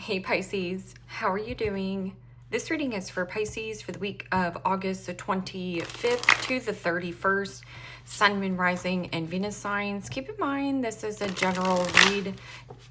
Hey Pisces, how are you doing? This reading is for Pisces for the week of August the 25th to the 31st. Sun, Moon, Rising, and Venus signs. Keep in mind this is a general read.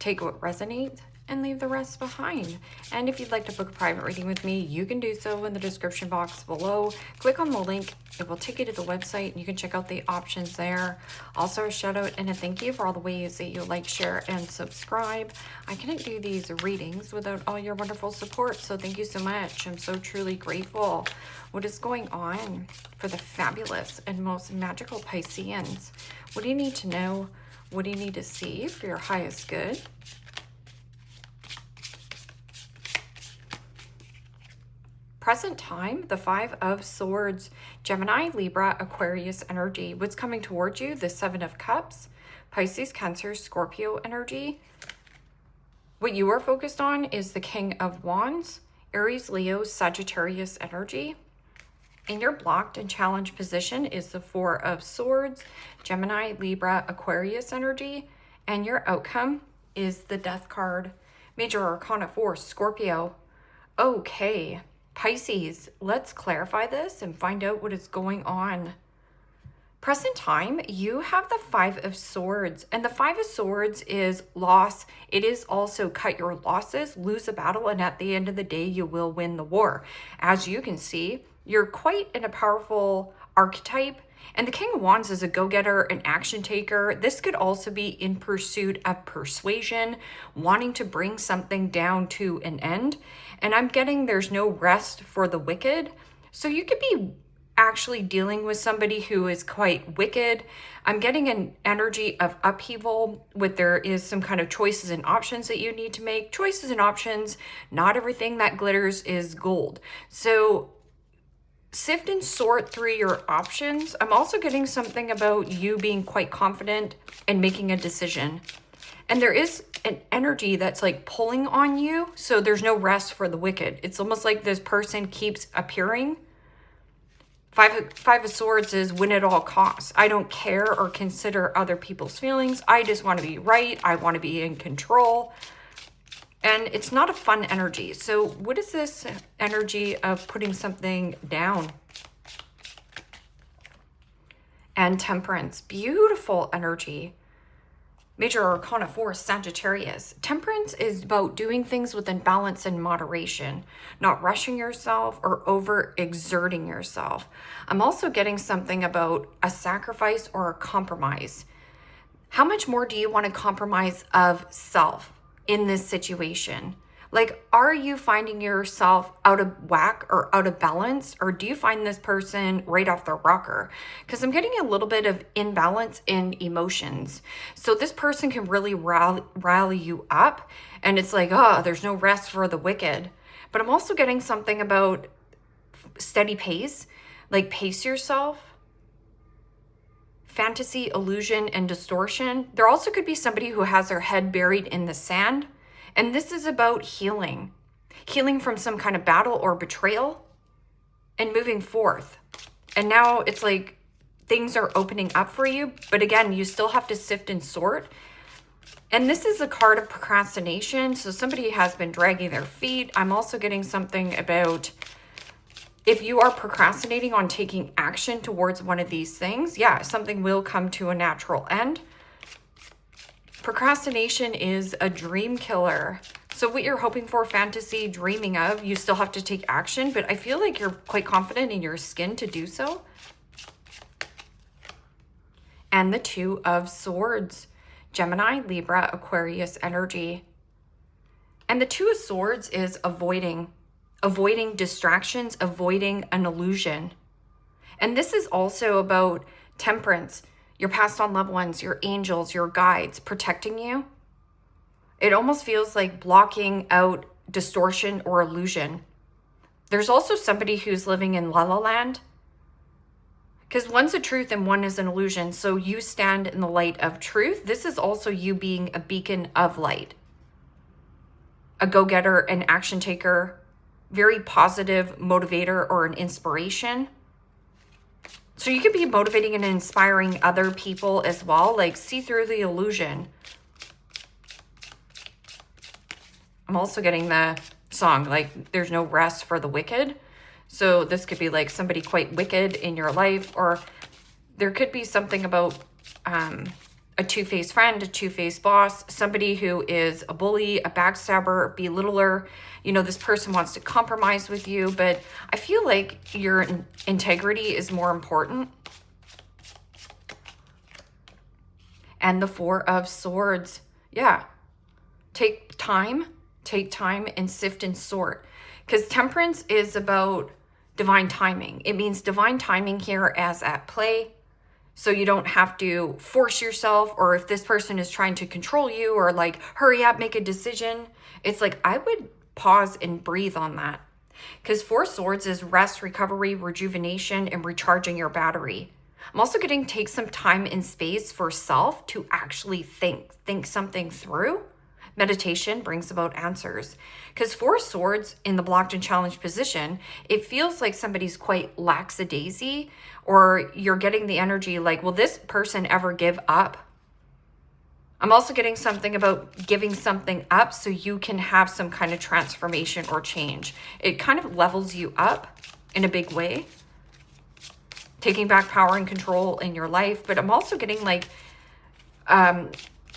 Take what resonates and leave the rest behind. And if you'd like to book a private reading with me, you can do so in the description box below. Click on the link. It will take you to the website and you can check out the options there. Also a shout out and a thank you for all the ways that you like, share, and subscribe. I couldn't do these readings without all your wonderful support, so thank you so much. I'm so truly grateful. What is going on for the fabulous and most magical Pisceans? What do you need to know? What do you need to see for your highest good? Present time, the Five of Swords, Gemini, Libra, Aquarius energy. What's coming towards you? The Seven of Cups, Pisces, Cancer, Scorpio energy. What you are focused on is the King of Wands, Aries, Leo, Sagittarius energy. In your blocked and challenged position is the Four of Swords, Gemini, Libra, Aquarius energy. And your outcome is the Death card. Major Arcana 4, Scorpio. Okay. Pisces, let's clarify this and find out what is going on. Present time, you have the Five of Swords, and the Five of Swords is loss. It is also cut your losses, lose a battle, and at the end of the day, you will win the war. As you can see, you're quite in a powerful archetype, and the King of Wands is a go-getter, an action taker. This could also be in pursuit of persuasion, wanting to bring something down to an end. And I'm getting there's no rest for the wicked. So you could be actually dealing with somebody who is quite wicked. I'm getting an energy of upheaval with there is some kind of choices and options that you need to make. Choices and options, not everything that glitters is gold. So sift and sort through your options. I'm also getting something about you being quite confident and making a decision. And there is an energy that's like pulling on you. So there's no rest for the wicked. It's almost like this person keeps appearing. Five of Swords is win at all costs. I don't care or consider other people's feelings. I just want to be right. I want to be in control. And it's not a fun energy. So what is this energy of putting something down? And Temperance, beautiful energy. Major Arcana 4, Sagittarius. Temperance is about doing things within balance and moderation, not rushing yourself or over-exerting yourself. I'm also getting something about a sacrifice or a compromise. How much more do you want to compromise of self in this situation? Like, are you finding yourself out of whack or out of balance? Or do you find this person right off the rocker? Because I'm getting a little bit of imbalance in emotions. So this person can really rally you up. And it's like, oh, there's no rest for the wicked. But I'm also getting something about steady pace. Like, pace yourself. Fantasy, illusion, and distortion. There also could be somebody who has their head buried in the sand. And this is about healing. Healing from some kind of battle or betrayal and moving forth. And now it's like things are opening up for you. But again, you still have to sift and sort. And this is a card of procrastination. So somebody has been dragging their feet. I'm also getting something about if you are procrastinating on taking action towards one of these things, yeah, something will come to a natural end. Procrastination is a dream killer. So what you're hoping for, fantasy, dreaming of, you still have to take action, but I feel like you're quite confident in your skin to do so. And the Two of Swords, Gemini, Libra, Aquarius energy. And the Two of Swords is avoiding distractions, avoiding an illusion. And this is also about temperance. Your passed on loved ones, your angels, your guides protecting you. It almost feels like blocking out distortion or illusion. There's also somebody who's living in la la land. Because one's a truth and one is an illusion. So you stand in the light of truth. This is also you being a beacon of light. A go-getter, an action taker, very positive motivator or an inspiration. So you could be motivating and inspiring other people as well. Like, see through the illusion. I'm I'm also getting the song, like, there's no rest for the wicked. So this could be like somebody quite wicked in your life, or there could be something about a two-faced friend, a two-faced boss, somebody who is a bully, a backstabber, belittler. You know, this person wants to compromise with you, but I feel like your integrity is more important. And the Four of Swords. Yeah. Take time and sift and sort. Because temperance is about divine timing. It means divine timing here as at play. So you don't have to force yourself, or if this person is trying to control you or like, hurry up, make a decision. It's like, I would pause and breathe on that. Because Four Swords is rest, recovery, rejuvenation, and recharging your battery. I'm also getting take some time and space for self to actually think something through. Meditation brings about answers. Because Four Swords in the blocked and challenged position, it feels like somebody's quite lackadaisy, or you're getting the energy like, will this person ever give up? I'm also getting something about giving something up so you can have some kind of transformation or change. It kind of levels you up in a big way. Taking back power and control in your life. But I'm also getting like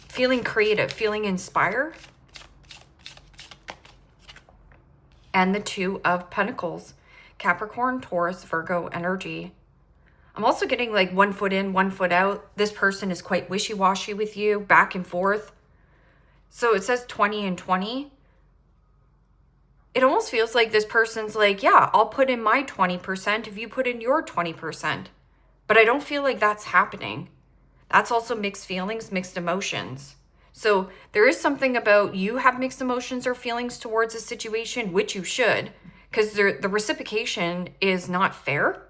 feeling creative, feeling inspired. And the Two of Pentacles, Capricorn, Taurus, Virgo energy. I'm also getting like 1 foot in, 1 foot out. This person is quite wishy-washy with you, back and forth. So it says 20 and 20. It almost feels like this person's like, yeah, I'll put in my 20% if you put in your 20%. But I don't feel like that's happening. That's also mixed feelings, mixed emotions. So there is something about you have mixed emotions or feelings towards a situation, which you should, because the reciprocation is not fair.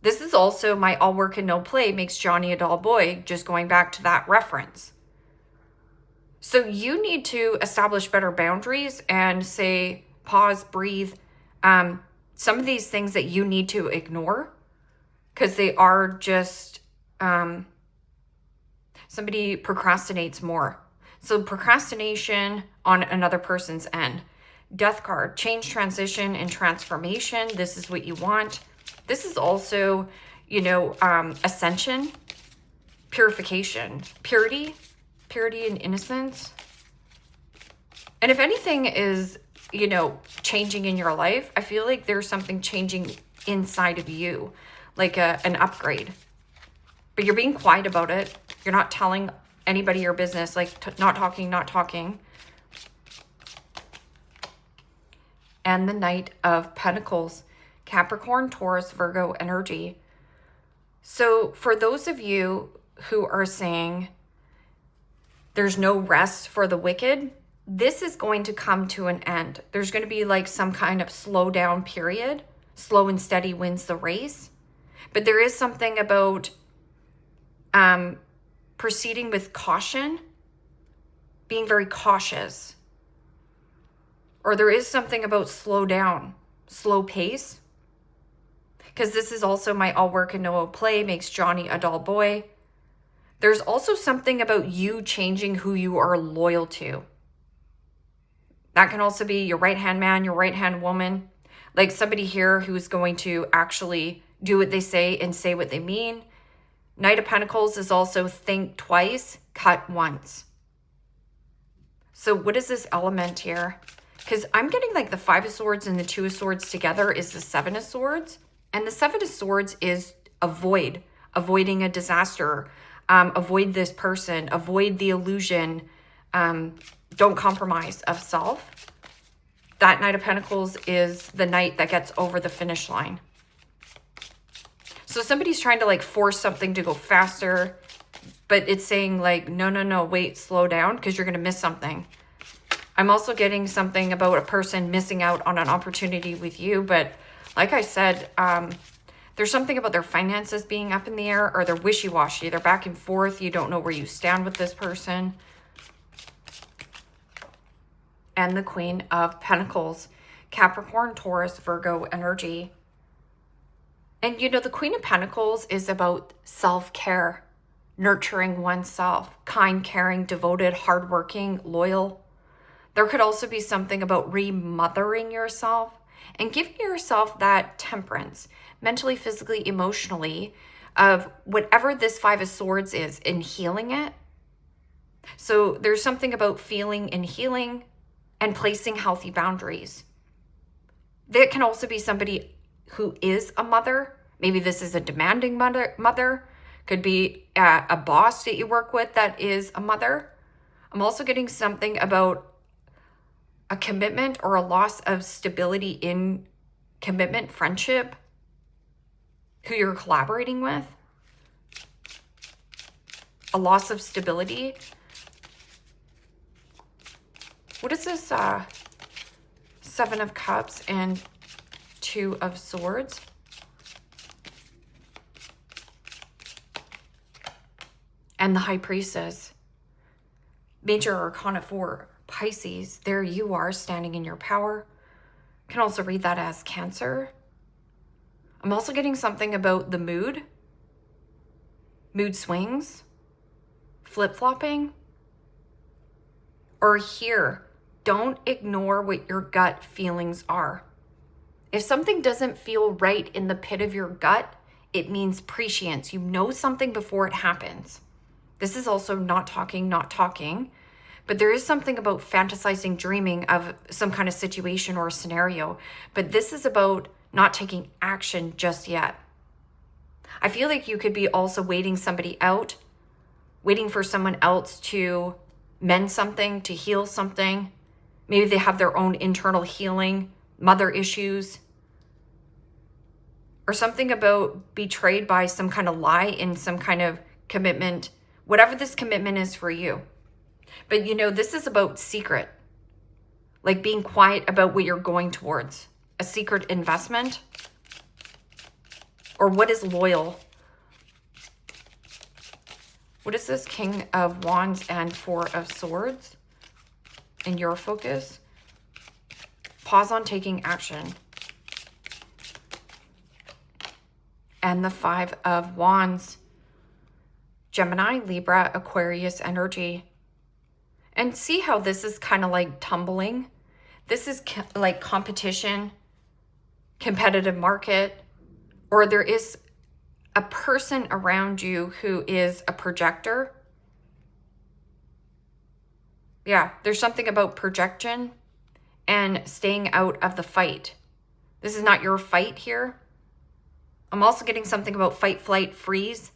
This is also my all work and no play makes Johnny a dull boy, just going back to that reference. So you need to establish better boundaries and say, pause, breathe. Some of these things that you need to ignore because they are just, somebody procrastinates more. So procrastination on another person's end. Death card, change, transition, and transformation. This is what you want. This is also, you know, ascension, purification, purity and innocence. And if anything is, you know, changing in your life, I feel like there's something changing inside of you, like an upgrade. But you're being quiet about it. You're not telling anybody your business, like not talking. And the Knight of Pentacles, Capricorn, Taurus, Virgo energy. So for those of you who are saying there's no rest for the wicked, this is going to come to an end. There's going to be like some kind of slow down period. Slow and steady wins the race. But there is something about proceeding with caution, being very cautious. Or there is something about slow down, slow pace. Because this is also my all work and no play makes Johnny a dull boy. There's also something about you changing who you are loyal to. That can also be your right-hand man, your right-hand woman. Like somebody here who's going to actually do what they say and say what they mean. Knight of Pentacles is also think twice, cut once. So what is this element here? Because I'm getting like the Five of Swords and the Two of Swords together is the Seven of Swords. And the Seven of Swords is avoiding a disaster. Avoid this person, avoid the illusion, don't compromise of self. That Knight of Pentacles is the knight that gets over the finish line. So somebody's trying to like force something to go faster, but it's saying like, no, wait, slow down because you're going to miss something. I'm also getting something about a person missing out on an opportunity with you, but like I said, there's something about their finances being up in the air, or they're wishy-washy. They're back and forth. You don't know where you stand with this person. And the Queen of Pentacles, Capricorn, Taurus, Virgo energy. And you know, the Queen of Pentacles is about self-care, nurturing oneself, kind, caring, devoted, hardworking, loyal. There could also be something about remothering yourself and giving yourself that temperance, mentally, physically, emotionally, of whatever this Five of Swords is, in healing it. So there's something about feeling and healing and placing healthy boundaries. There can also be somebody who is a mother. Maybe this is a demanding mother. Could be a boss that you work with that is a mother. I'm also getting something about a commitment or a loss of stability in commitment, friendship, who you're collaborating with. A loss of stability. What is this? Seven of Cups and Two of Swords. And the High Priestess. Major Arcana 4, Pisces. There you are, standing in your power. Can also read that as Cancer. I'm also getting something about the mood swings, flip-flopping. Or here, don't ignore what your gut feelings are. If something doesn't feel right in the pit of your gut, it means prescience. You know something before it happens. This is also not talking, but there is something about fantasizing, dreaming of some kind of situation or scenario. But this is about not taking action just yet. I feel like you could be also waiting somebody out, waiting for someone else to mend something, to heal something. Maybe they have their own internal healing, mother issues, or something about betrayed by some kind of lie in some kind of commitment, whatever this commitment is for you. But you know, this is about secret, like being quiet about what you're going towards, a secret investment, or what is loyal. What is this? King of Wands and Four of Swords in your focus? Pause on taking action. And the Five of Wands. Gemini, Libra, Aquarius energy. And see how this is kind of like tumbling. This is like competition, competitive market, or there is a person around you who is a projector. Yeah, there's something about projection and staying out of the fight. This is not your fight here. I'm also getting something about fight, flight, freeze.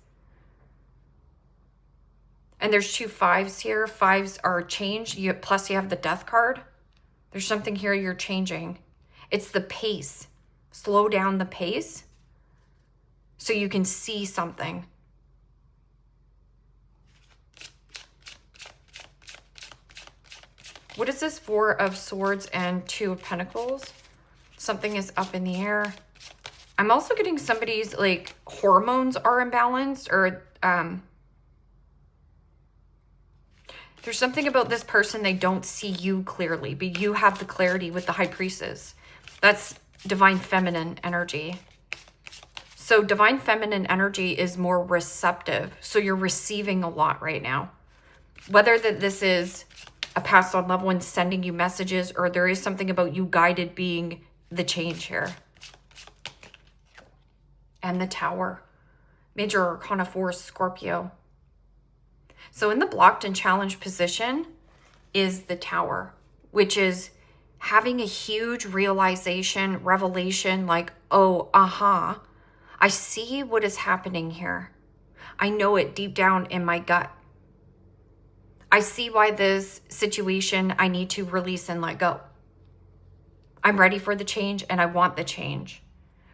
And there's two fives here. Fives are change. Plus you have the Death card. There's something here you're changing. It's the pace. Slow down the pace so you can see something. What is this? Four of Swords and Two of Pentacles. Something is up in the air. I'm also getting somebody's like hormones are imbalanced, or there's something about this person, they don't see you clearly, but you have the clarity with the High Priestess. That's divine feminine energy. So divine feminine energy is more receptive. So you're receiving a lot right now. Whether that this is a passed on loved one sending you messages, or there is something about you guided being the change here. And the Tower. Major Arcana 4, Scorpio. So in the blocked and challenged position is the Tower, which is having a huge realization, revelation, like, oh, aha, I see what is happening here. I know it deep down in my gut. I see why this situation I need to release and let go. I'm ready for the change and I want the change.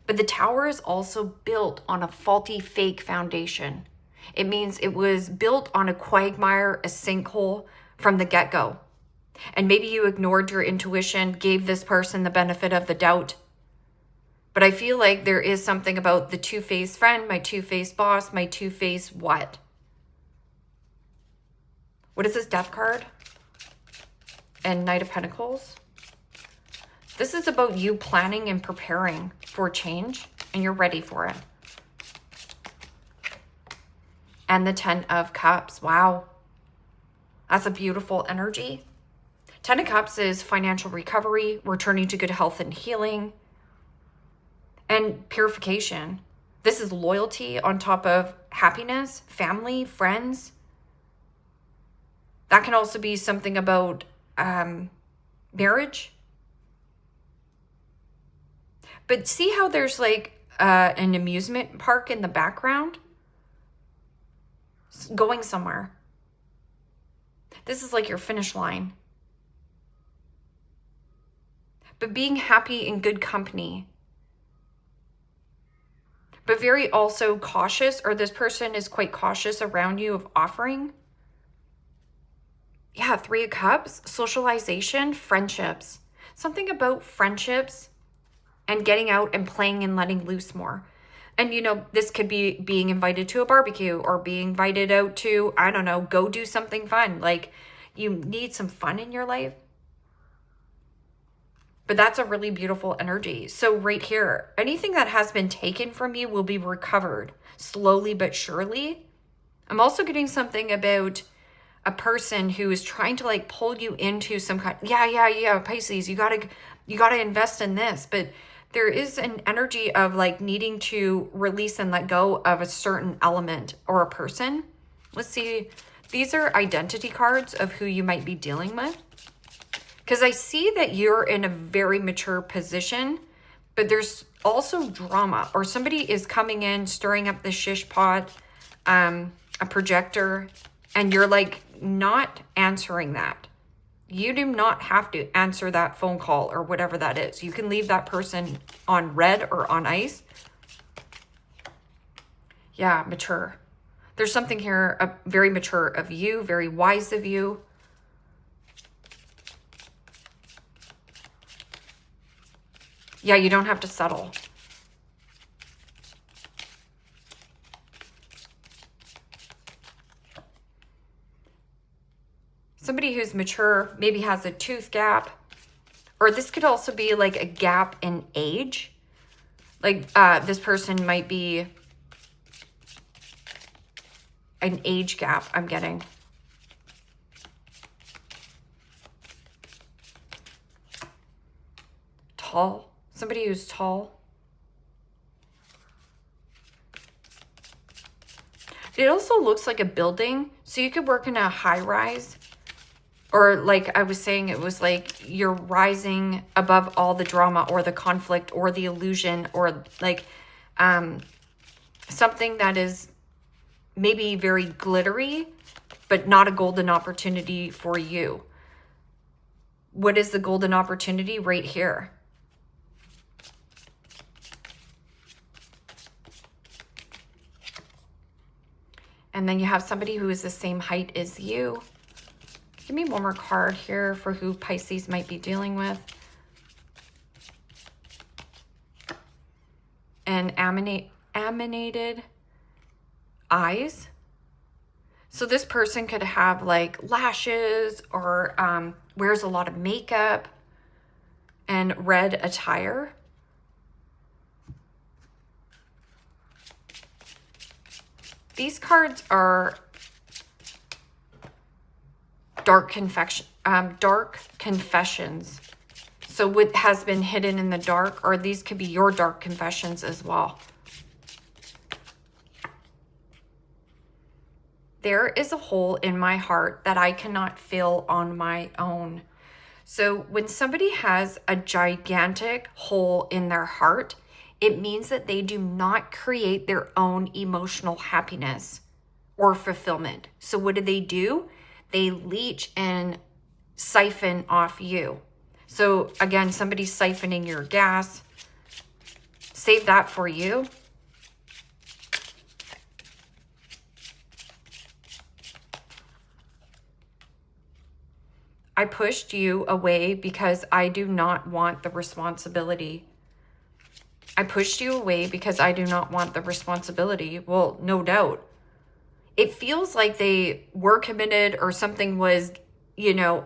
But the Tower is also built on a faulty, fake foundation. It means it was built on a quagmire, a sinkhole from the get-go. And maybe you ignored your intuition, gave this person the benefit of the doubt. But I feel like there is something about the two-faced friend, my two-faced boss, my two-faced what? What is this? Death card? And Knight of Pentacles. This is about you planning and preparing for change, and you're ready for it. And the Ten of Cups. Wow. That's a beautiful energy. Ten of Cups is financial recovery, returning to good health and healing, and purification. This is loyalty on top of happiness, family, friends. That can also be something about marriage. But see how there's like an amusement park in the background? Going somewhere. This is like your finish line. But being happy in good company. But very also cautious, or this person is quite cautious around you of offering. Yeah, Three of Cups, socialization, friendships. Something about friendships and getting out and playing and letting loose more. And, you know, this could be being invited to a barbecue or being invited out to, I don't know, go do something fun. Like, you need some fun in your life. But that's a really beautiful energy. So right here, anything that has been taken from you will be recovered slowly but surely. I'm also getting something about a person who is trying to like pull you into some kind, yeah, Pisces, you gotta invest in this. But there is an energy of like needing to release and let go of a certain element or a person. Let's see. These are identity cards of who you might be dealing with. Because I see that you're in a very mature position, but there's also drama, or somebody is coming in, stirring up the shish pot, a projector, and you're like not answering that. You do not have to answer that phone call or whatever that is. You can leave that person on red or on ice. Yeah, mature. There's something here, very mature of you, very wise of you. Yeah, you don't have to settle. Somebody who's mature maybe has a tooth gap, or this could also be like a gap in age. Like this person might be an age gap, I'm getting. Tall. Somebody who's tall. It also looks like a building. So you could work in a high rise. Or like I was saying, it was like you're rising above all the drama or the conflict or the illusion, or like something that is maybe very glittery, but not a golden opportunity for you. What is the golden opportunity? Right here. And then you have somebody who is the same height as you. Give me one more card here for who Pisces might be dealing with. And animated eyes. So this person could have like lashes, or wears a lot of makeup and red attire. These cards are dark confessions. So what has been hidden in the dark, or these could be your dark confessions as well. There is a hole in my heart that I cannot fill on my own. So when somebody has a gigantic hole in their heart, it means that they do not create their own emotional happiness or fulfillment. So what do? They leech and siphon off you. So again, somebody's siphoning your gas. Save that for you. I pushed you away because I do not want the responsibility. I pushed you away because I do not want the responsibility. Well, no doubt. It feels like they were committed, or something was, you know,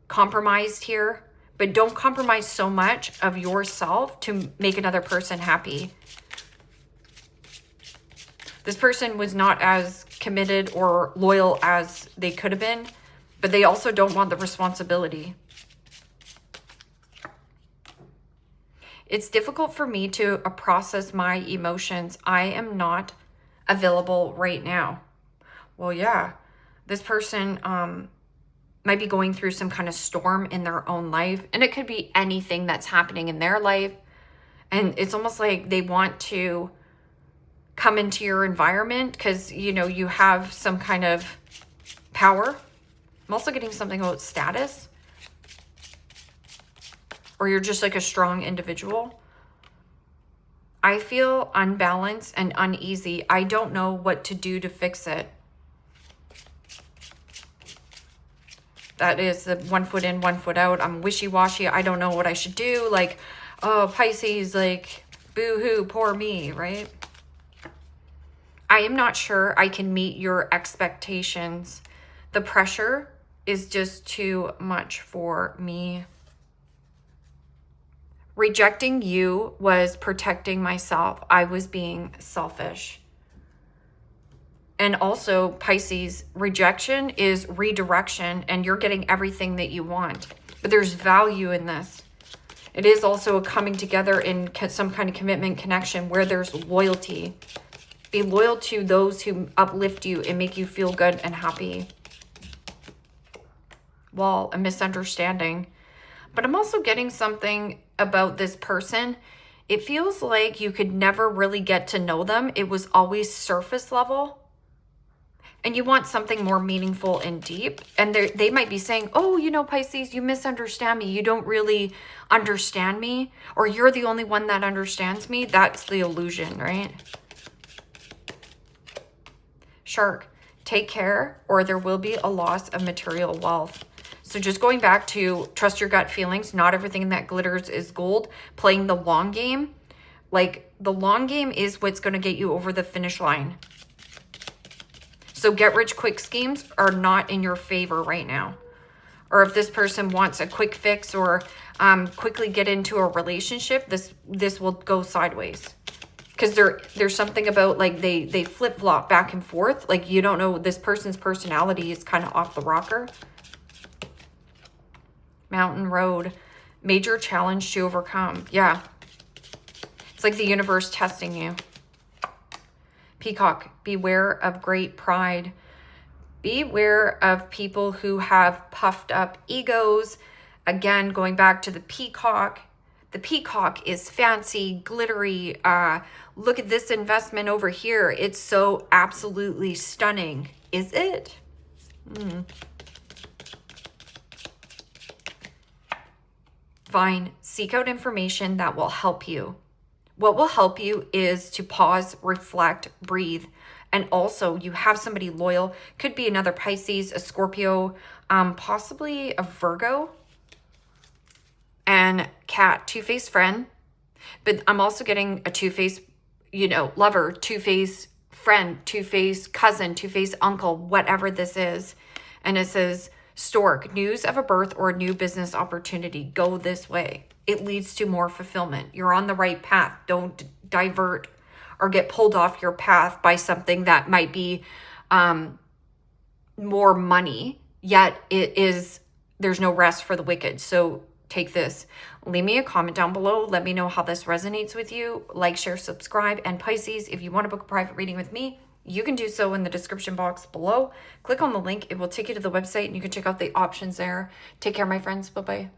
compromised here. But don't compromise so much of yourself to make another person happy. This person was not as committed or loyal as they could have been, but they also don't want the responsibility. It's difficult for me to process my emotions. I am not available right now. Well, yeah, this person might be going through some kind of storm in their own life, and it could be anything that's happening in their life. And it's almost like they want to come into your environment because, you know, you have some kind of power. I'm also getting something about status, or you're just like a strong individual. I feel unbalanced and uneasy. I don't know what to do to fix it. That is the 1 foot in, 1 foot out. I'm wishy-washy. I don't know what I should do. Like, oh, Pisces, like, boo-hoo, poor me, right? I am not sure I can meet your expectations. The pressure is just too much for me. Rejecting you was protecting myself. I was being selfish. And also, Pisces, rejection is redirection, and you're getting everything that you want. But there's value in this. It is also a coming together in some kind of commitment connection where there's loyalty. Be loyal to those who uplift you and make you feel good and happy. Well, a misunderstanding. But I'm also getting something about this person. It feels like you could never really get to know them. It was always surface level. And you want something more meaningful and deep. And they might be saying, oh, you know, Pisces, you misunderstand me. You don't really understand me. Or you're the only one that understands me. That's the illusion, right? Shark, take care or there will be a loss of material wealth. So just going back to trust your gut feelings. Not everything that glitters is gold. Playing the long game. Like the long game is what's going to get you over the finish line. So get rich quick schemes are not in your favor right now. Or if this person wants a quick fix or quickly get into a relationship, this will go sideways. Because there's something about like they flip-flop back and forth. Like you don't know, this person's personality is kind of off the rocker. Mountain road, major challenge to overcome. Yeah. It's like the universe testing you. Peacock, beware of great pride. Beware of people who have puffed up egos. Again, going back to the peacock. The peacock is fancy, glittery. Look at this investment over here. It's so absolutely stunning. Is it? Fine. Seek out information that will help you. What will help you is to pause, reflect, breathe. And also you have somebody loyal. Could be another Pisces, a Scorpio, possibly a Virgo. And Cat, two-faced friend. But I'm also getting a two-faced, you know, lover, two-faced friend, two-faced cousin, two-faced uncle, whatever this is. And it says, Stork, news of a birth or a new business opportunity. Go this way. It leads to more fulfillment. You're on the right path. Don't divert or get pulled off your path by something that might be more money, yet there's no rest for the wicked. So take this. Leave me a comment down below. Let me know how this resonates with you. Like, share, subscribe. And Pisces, if you want to book a private reading with me, you can do so in the description box below. Click on the link. It will take you to the website and you can check out the options there. Take care, my friends. Bye-bye.